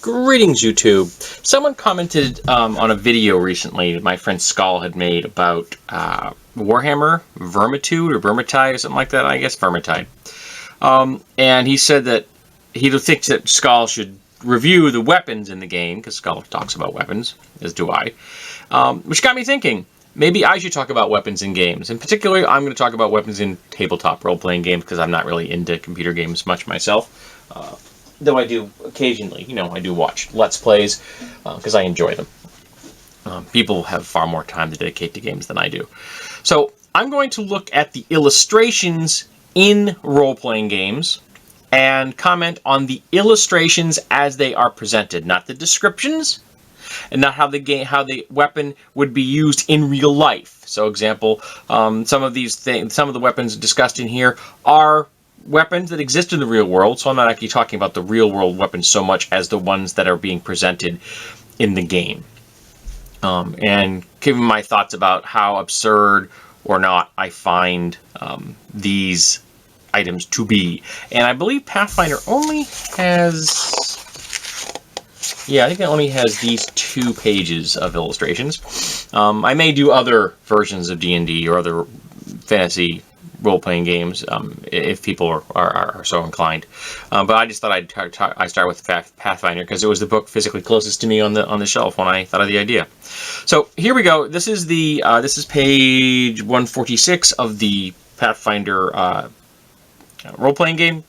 Greetings, YouTube. Someone commented on a video recently that my friend Skull had made about Warhammer Vermitude or Vermintide or something like that. I guess Vermintide. And he said that he thinks that Skull should review the weapons in the game, because Skull talks about weapons, as do I. Which got me thinking, maybe I should talk about weapons in games. In particular, I'm going to talk about weapons in tabletop role-playing games, because I'm not really into computer games much myself. Though I do occasionally, I do watch Let's Plays, because I enjoy them. People have far more time to dedicate to games than I do. So, I'm going to look at the illustrations in role-playing games, and comment on the illustrations as they are presented, not the descriptions, and not how the weapon would be used in real life. So, example, some of the weapons discussed in here are weapons that exist in the real world, so I'm not actually talking about the real world weapons so much as the ones that are being presented in the game. And giving my thoughts about how absurd or not I find these items to be. And I believe Pathfinder only has... yeah, I think it only has these 2 pages of illustrations. I may do other versions of D&D or other fantasy role-playing games if people are so inclined, but I just thought I'd start with Pathfinder because it was the book physically closest to me on the shelf when I thought of the idea. So here we go. This is page 146 of the Pathfinder role-playing game.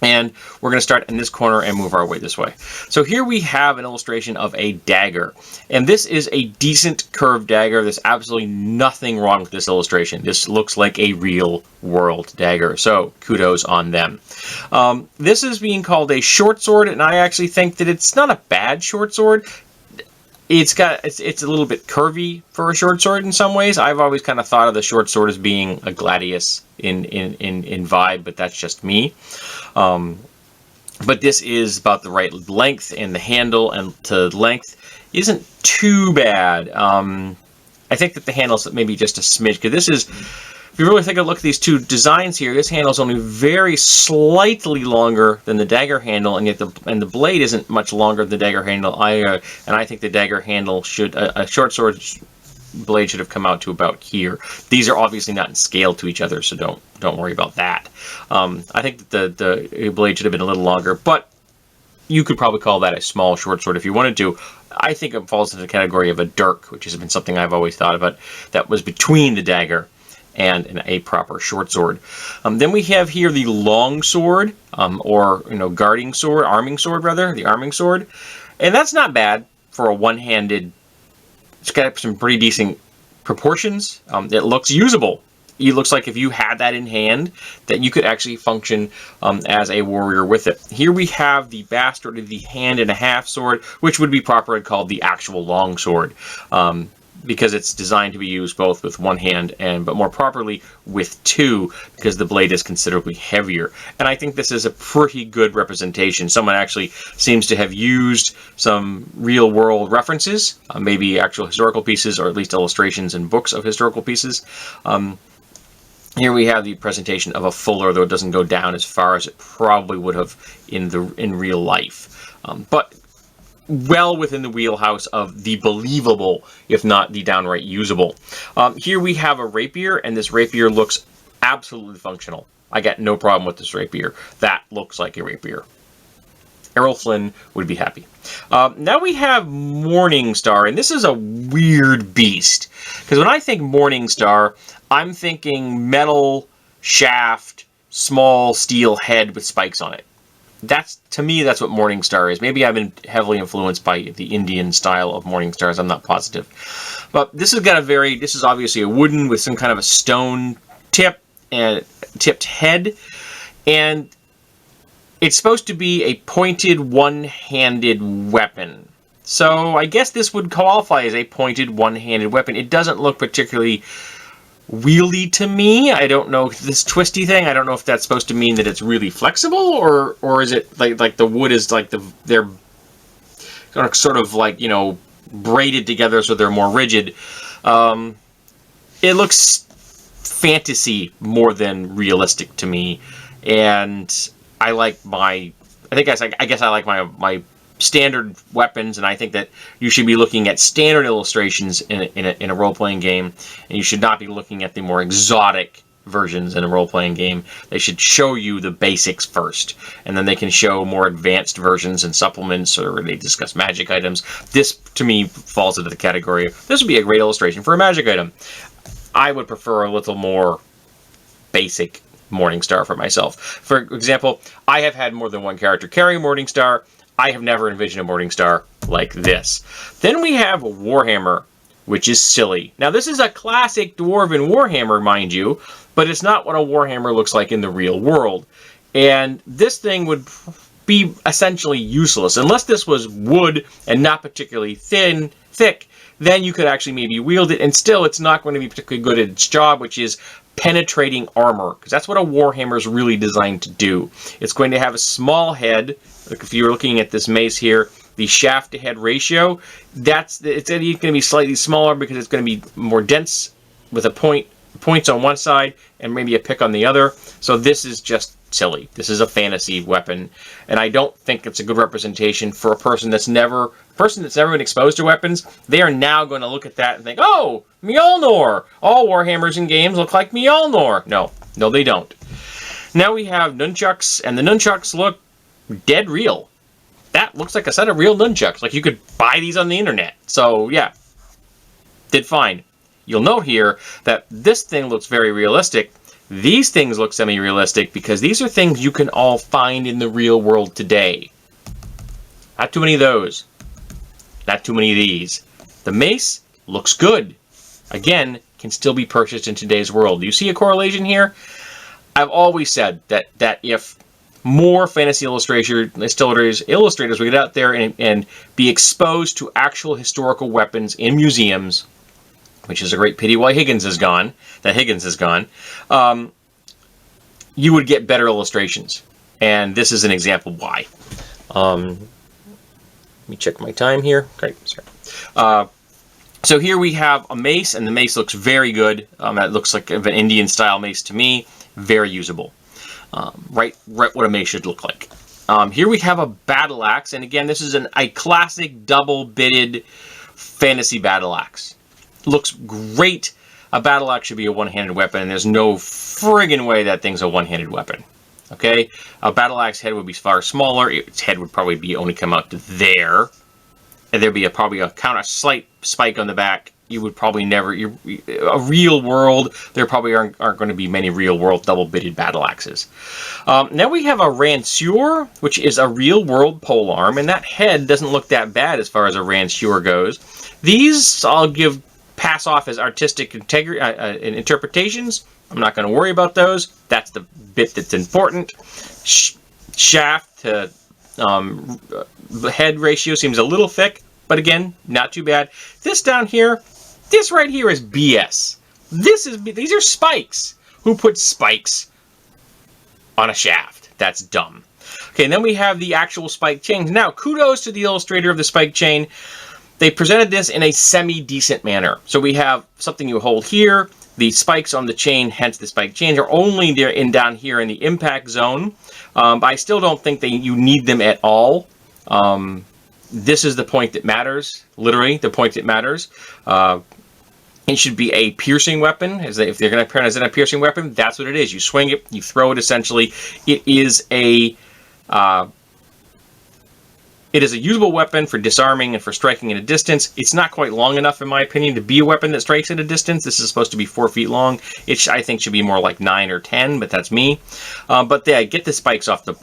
And we're going to start in this corner and move our way this way. So here we have an illustration of a dagger. And this is a decent curved dagger. There's absolutely nothing wrong with this illustration. This looks like a real world dagger. So kudos on them. This is being called a short sword, and I actually think that it's not a bad short sword. It's a little bit curvy for a short sword in some ways. I've always kind of thought of the short sword as being a gladius in vibe, but that's just me. But this is about the right length, and the handle and to length isn't too bad. I think that the handle's maybe just a smidge, because this is, if you really take a look at these 2 designs here, this handle's only very slightly longer than the dagger handle, and yet the blade isn't much longer than the dagger handle either. And I think the dagger handle should, a short sword blade should have come out to about here. These are obviously not in scale to each other, so don't worry about that. I think that the blade should have been a little longer, but you could probably call that a small short sword if you wanted to. I think it falls into the category of a dirk, which has been something I've always thought about, that was between the dagger and a proper short sword. Then we have here the long sword, or guarding sword, arming sword rather, the arming sword, and that's not bad for a one-handed. It's got some pretty decent proportions. It looks usable. It looks like if you had that in hand, that you could actually function as a warrior with it. Here we have the bastard of the hand-and-a-half sword, which would be properly called the actual long sword, because it's designed to be used both with one hand but more properly with 2, because the blade is considerably heavier. And I think this is a pretty good representation. Someone actually seems to have used some real-world references, maybe actual historical pieces, or at least illustrations in books of historical pieces. Here we have the presentation of a fuller, though it doesn't go down as far as it probably would have in real life. But well within the wheelhouse of the believable, if not the downright usable. Here we have a rapier, and this rapier looks absolutely functional. I got no problem with this rapier. That looks like a rapier. Errol Flynn would be happy. Now we have Morningstar, and this is a weird beast. Because when I think Morningstar, I'm thinking metal shaft, small steel head with spikes on it. To me, that's what Morningstar is. Maybe I've been heavily influenced by the Indian style of Morningstars. I'm not positive. But this is obviously a wooden with some kind of a stone tip and tipped head. And it's supposed to be a pointed one-handed weapon. So I guess this would qualify as a pointed one-handed weapon. It doesn't look particularly wieldy to me. I don't know, this twisty thing, I don't know if that's supposed to mean that it's really flexible, or is it like the wood is like they're sort of like, braided together so they're more rigid. It looks fantasy more than realistic to me, and I guess I like my standard weapons, and I think that you should be looking at standard illustrations in a role-playing game, and you should not be looking at the more exotic versions in a role-playing game. They should show you the basics first, and then they can show more advanced versions and supplements, or they discuss magic items. This, to me, falls into the category of, this would be a great illustration for a magic item. I would prefer a little more basic Morningstar for myself. For example, I have had more than one character carry a Morningstar. I have never envisioned a Morningstar like this. Then we have Warhammer, which is silly. Now, this is a classic Dwarven Warhammer, mind you, but it's not what a Warhammer looks like in the real world. And this thing would be essentially useless. Unless this was wood and not particularly thick, then you could actually maybe wield it, and still it's not going to be particularly good at its job, which is penetrating armor, because that's what a Warhammer is really designed to do. It's going to have a small head. Like if you're looking at this mace here, the shaft to head ratio, it's going to be slightly smaller because it's going to be more dense with points on one side and maybe a pick on the other. So this is just silly. This is a fantasy weapon, and I don't think it's a good representation for a person that's never been exposed to weapons. They are now going to look at that and think, oh, Mjolnir! All Warhammers in games look like Mjolnir. No, they don't. Now we have nunchucks, and the nunchucks look dead real. That looks like a set of real nunchucks. Like you could buy these on the internet. So yeah, did fine. You'll note here that this thing looks very realistic. These things look semi-realistic because these are things you can all find in the real world today. Not too many of those. Not too many of these. The mace looks good. Again, can still be purchased in today's world. Do you see a correlation here? I've always said that if more fantasy illustrators would get out there and be exposed to actual historical weapons in museums, which is a great pity why Higgins is gone, you would get better illustrations. And this is an example why. Let me check my time here. Great. Sorry. So here we have a mace, and the mace looks very good. That looks like an Indian-style mace to me. Very usable. Right what a mace should look like. Here we have a battle axe, and again, this is a classic double-bitted fantasy battle axe. Looks great. A battle axe should be a one-handed weapon, and there's no friggin' way that thing's a one-handed weapon. Okay? A battle axe head would be far smaller. Its head would probably be only come out to there. And there'd be probably a slight spike on the back. You would probably never... a real world, there probably aren't going to be many real-world double-bitted battle axes. Now we have a ranseur, which is a real-world polearm, and that head doesn't look that bad as far as a ranseur goes. These I'll pass off as artistic interpretations. I'm not going to worry about those. That's the bit that's important. Shaft to head ratio seems a little thick, but again, not too bad. This down here, this right here is BS. These are spikes. Who put spikes on a shaft? That's dumb. Okay, and then we have the actual spike chains. Now, kudos to the illustrator of the spike chain. They presented this in a semi-decent manner. So we have something you hold here. The spikes on the chain, hence the spike chains, are only there down here in the impact zone. But I still don't think that you need them at all. This is the point that matters. Literally, the point that matters. It should be a piercing weapon. If they're going to present a piercing weapon, that's what it is. You swing it, you throw it. Essentially, it is a usable weapon for disarming and for striking at a distance. It's not quite long enough, in my opinion, to be a weapon that strikes at a distance. This is supposed to be 4 feet long. I think should be more like 9 or 10, but that's me. But yeah, get the spikes off the.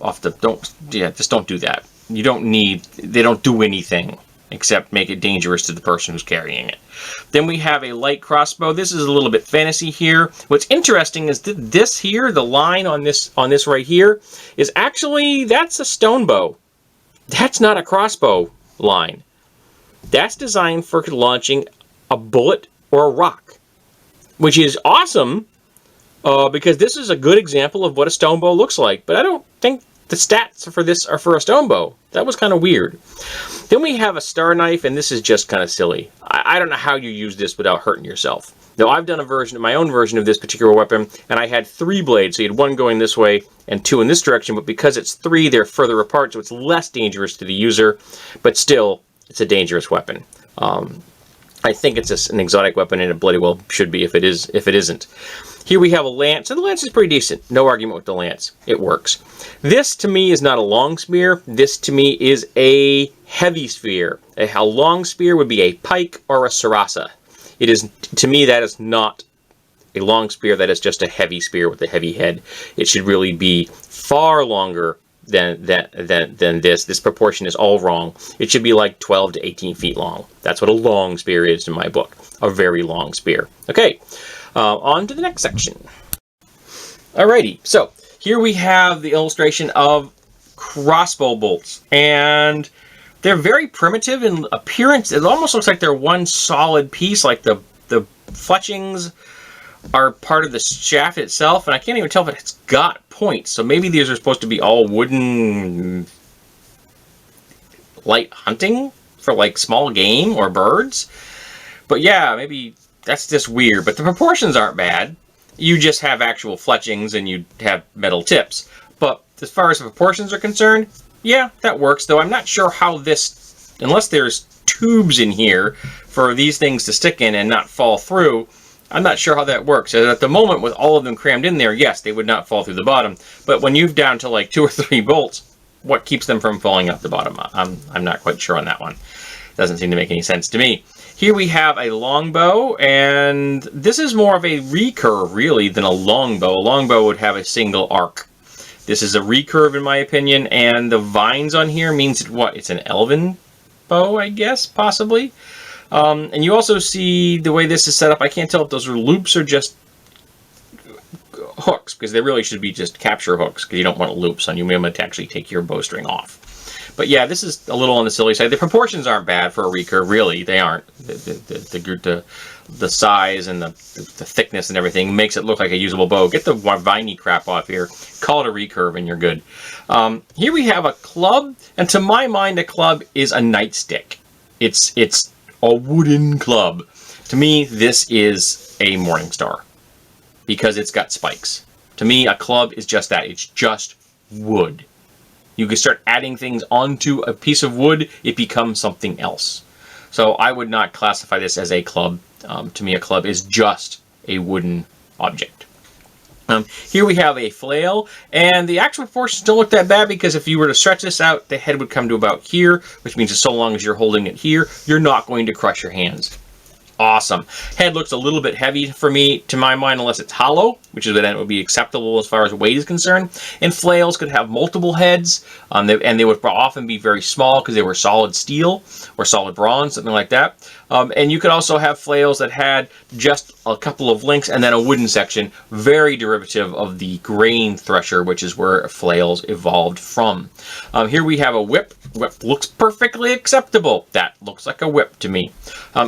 Just don't do that. They don't do anything except make it dangerous to the person who's carrying it. Then we have a light crossbow. This is a little bit fantasy here. What's interesting is that this here, the line on this right here, is actually, that's a stone bow. That's not a crossbow line. That's designed for launching a bullet or a rock, which is awesome because this is a good example of what a stone bow looks like. But I don't think the stats for this are for a stone bow. That was kind of weird. Then we have a star knife, and this is just kind of silly. I don't know how you use this without hurting yourself. Now, I've done my own version of this particular weapon, and I had 3 blades. So you had 1 going this way and 2 in this direction, but because it's 3, they're further apart, so it's less dangerous to the user, but still, it's a dangerous weapon. I think it's an exotic weapon, and it bloody well should be if it isn't. Here we have a lance, and the lance is pretty decent. No argument with the lance. It works. This, to me, is not a long spear. This, to me, is a heavy spear. A long spear would be a pike or a sarasa. It is, to me, that is not a long spear. That is just a heavy spear with a heavy head. It should really be far longer than this. This proportion is all wrong. It should be like 12 to 18 feet long. That's what a long spear is in my book. A very long spear. Okay. On to the next section. Alrighty, so here we have the illustration of crossbow bolts, and they're very primitive in appearance. It almost looks like they're one solid piece, like the fletchings are part of the shaft itself, and I can't even tell if it's got points. So maybe these are supposed to be all wooden, light hunting for like small game or birds. But yeah, maybe that's just weird, but the proportions aren't bad. You just have actual fletchings and you have metal tips. But as far as the proportions are concerned, yeah, that works. Though I'm not sure how this, unless there's tubes in here for these things to stick in and not fall through, I'm not sure how that works. And at the moment, with all of them crammed in there, yes, they would not fall through the bottom. But when you've down to like 2 or 3 bolts, what keeps them from falling out the bottom? I'm not quite sure on that one. Doesn't seem to make any sense to me. Here we have a longbow, and this is more of a recurve, really, than a longbow. A longbow would have a single arc. This is a recurve, in my opinion, and the vines on here means it's an elven bow, I guess, possibly. And you also see the way this is set up. I can't tell if those are loops or just hooks, because they really should be just capture hooks, because you don't want loops on you. You might actually take your bowstring off. But yeah, this is a little on the silly side. The proportions aren't bad for a recurve, really. They aren't. The size and the thickness and everything makes it look like a usable bow. Get the viney crap off here. Call it a recurve and you're good. Here we have a club, and to my mind, a club is a nightstick. It's a wooden club. To me, this is a Morningstar because it's got spikes. To me, a club is just that. It's just wood. You can start adding things onto a piece of wood, it becomes something else. So I would not classify this as a club. To me, a club is just a wooden object. Here we have a flail, and the actual proportions don't look that bad, because if you were to stretch this out, the head would come to about here, which means that so long as you're holding it here, you're not going to crush your hands. Awesome. Head looks a little bit heavy for me, to my mind, unless it's hollow, which is then it would be acceptable as far as weight is concerned. And flails could have multiple heads, and they would often be very small because they were solid steel or solid bronze, something like that. And you could also have flails that had just a couple of links and then a wooden section, very derivative of the grain thresher, which is where flails evolved from. Here we have a whip. Whip looks perfectly acceptable. That looks like a whip to me.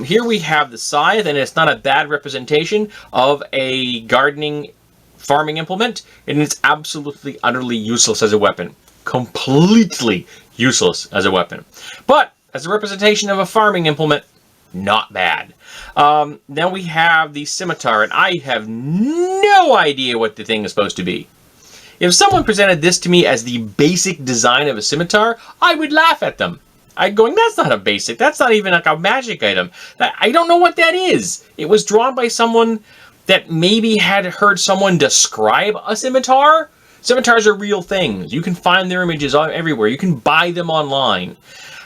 Here we have the scythe, and it's not a bad representation of a gardening farming implement, and it's absolutely utterly useless as a weapon. Completely useless as a weapon. But as a representation of a farming implement, not bad. Now we have the scimitar, and I have no idea what the thing is supposed to be. If someone presented this to me as the basic design of a scimitar, I would laugh at them. I'd go, that's not a basic, that's not even like a magic item. I don't know what that is. It was drawn by someone that maybe had heard someone describe a scimitar. Scimitars are real things. You can find their images everywhere. You can buy them online.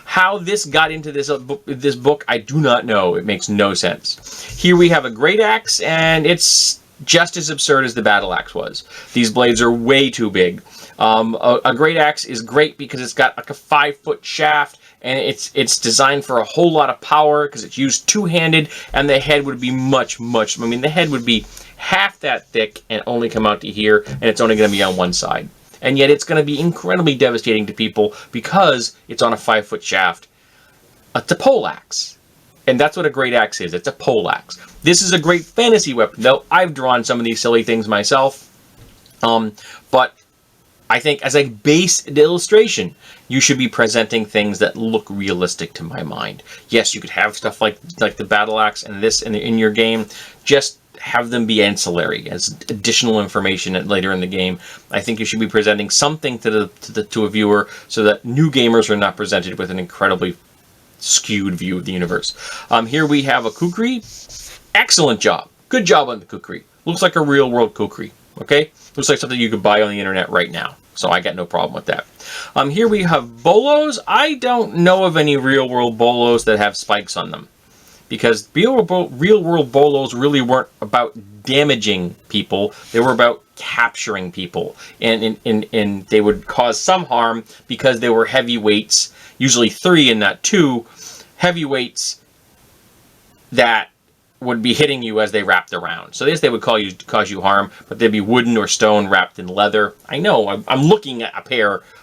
How this got into this book, I do not know. It makes no sense. Here we have a great axe, and it's just as absurd as the battle axe was. These blades are way too big. A great axe is great because it's got like a 5-foot shaft, and it's designed for a whole lot of power because it's used two-handed, and the head would be the head would be half that thick and only come out to here, and it's only going to be on one side. And yet it's going to be incredibly devastating to people because it's on a 5-foot shaft. It's a poleaxe. And that's what a great axe is. It's a poleaxe. This is a great fantasy weapon, though. I've drawn some of these silly things myself. But I think as a base illustration, you should be presenting things that look realistic to my mind. Yes, you could have stuff like the battle axe and this in your game. Just have them be ancillary as additional information later in the game. I think you should be presenting something to a viewer so that new gamers are not presented with an incredibly skewed view of the universe. Here we have a kukri. Excellent job. Good job on the kukri. Looks like a real world kukri. Okay? Looks like something you could buy on the internet right now. So I got no problem with that. Here we have bolos. I don't know of any real world bolos that have spikes on them, because real world bolos really weren't about damaging people. They were about capturing people, and they would cause some harm because they were heavyweights, usually 3 and not 2 heavyweights that would be hitting you as they wrapped around. So yes, they would cause you harm, but they'd be wooden or stone wrapped in leather. I know, I'm looking at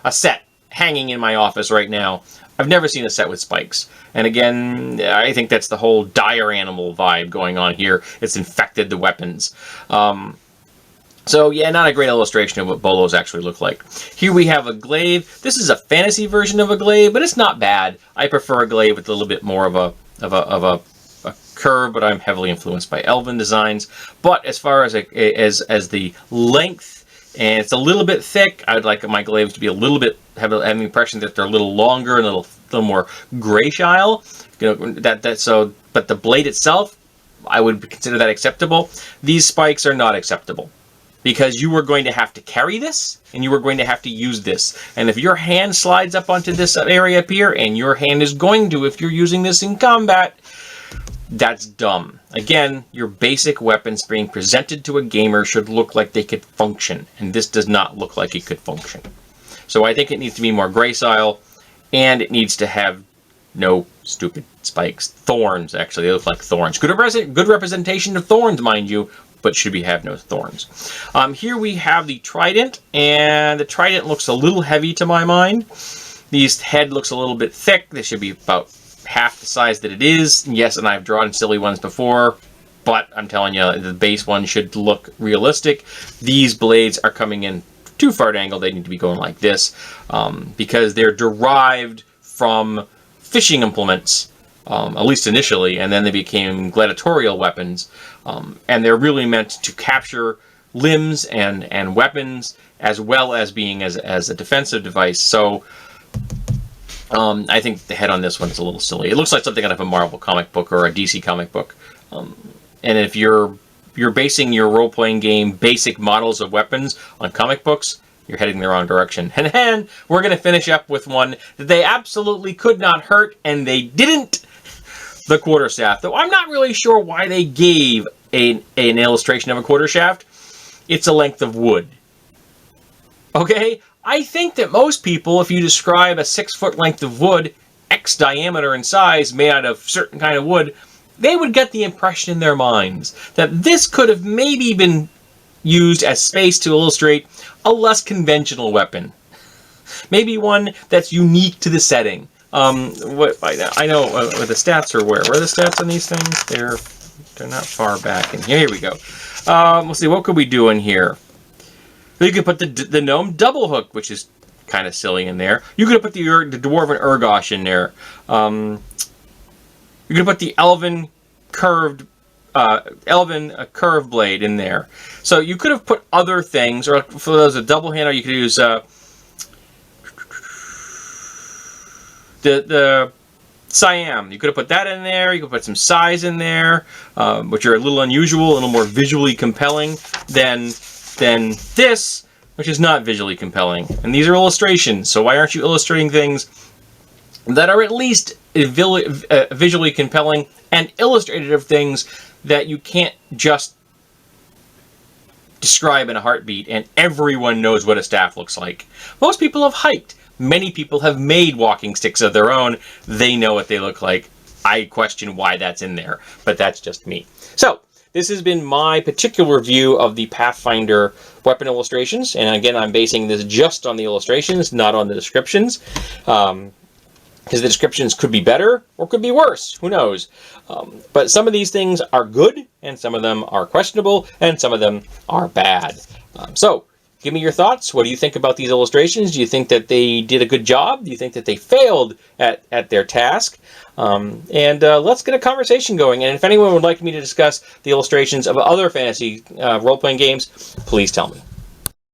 a set hanging in my office right now. I've never seen a set with spikes. And again, I think that's the whole dire animal vibe going on here. It's infected the weapons. So yeah, not a great illustration of what bolos actually look like. Here we have a glaive. This is a fantasy version of a glaive, but it's not bad. I prefer a glaive with a little bit more of a curve, but I'm heavily influenced by elven designs. But as far as the length, and it's a little bit thick, I would like my glaives to be a little bit have the impression that they're a little longer and a little more grayscale. But the blade itself, I would consider that acceptable. These spikes are not acceptable, because you are going to have to carry this, and you are going to have to use this. And if your hand slides up onto this area up here, and your hand is going to, if you're using this in combat, that's dumb. Again, your basic weapons being presented to a gamer should look like they could function, and this does not look like it could function. So I think it needs to be more gracile, and it needs to have no stupid spikes. Thorns, actually, they look like thorns. Good representation of thorns, mind you, but should have no thorns. Here we have the trident, and the trident looks a little heavy to my mind. The head looks a little bit thick. This should be about half the size that it is. Yes, and I've drawn silly ones before, but I'm telling you, the base one should look realistic. These blades are coming in too far to angle. They need to be going like this, because they're derived from fishing implements, at least initially, and then they became gladiatorial weapons, and they're really meant to capture limbs and weapons, as well as being as a defensive device. So I think the head on this one is a little silly. It looks like something out of a Marvel comic book or a DC comic book. And if you're basing your role-playing game basic models of weapons on comic books, you're heading in the wrong direction. And then we're going to finish up with one that they absolutely could not hurt, and they didn't. The quarterstaff. Though I'm not really sure why they gave an illustration of a quartershaft. It's a length of wood. Okay? I think that most people, if you describe a 6-foot length of wood, X diameter in size, made out of certain kind of wood, they would get the impression in their minds that this could have maybe been used as space to illustrate a less conventional weapon. Maybe one that's unique to the setting. I know where the stats are. Where are the stats on these things? They're not far back in here. Here we go. Let's see, what could we do in here? You could put the gnome double hook, which is kind of silly in there. You could put the dwarven Urgosh in there. You could put the elven curved curve blade in there. So you could have put other things, or for those a double handle, you could use the Siam. You could have put that in there. You could put some size in there, which are a little unusual, a little more visually compelling than this, which is not visually compelling. And these are illustrations, so why aren't you illustrating things that are at least visually compelling and illustrative things that you can't just describe in a heartbeat and everyone knows what a staff looks like? Most people have hiked. Many people have made walking sticks of their own. They know what they look like. I question why that's in there, but that's just me. So, this has been my particular view of the Pathfinder weapon illustrations, and again, I'm basing this just on the illustrations, not on the descriptions, because the descriptions could be better or could be worse. Who knows? But some of these things are good, and some of them are questionable, and some of them are bad. So, Give me your thoughts. What do you think about these illustrations? Do you think that they did a good job? Do you think that they failed at their task? And let's get a conversation going. And if anyone would like me to discuss the illustrations of other fantasy role-playing games, please tell me.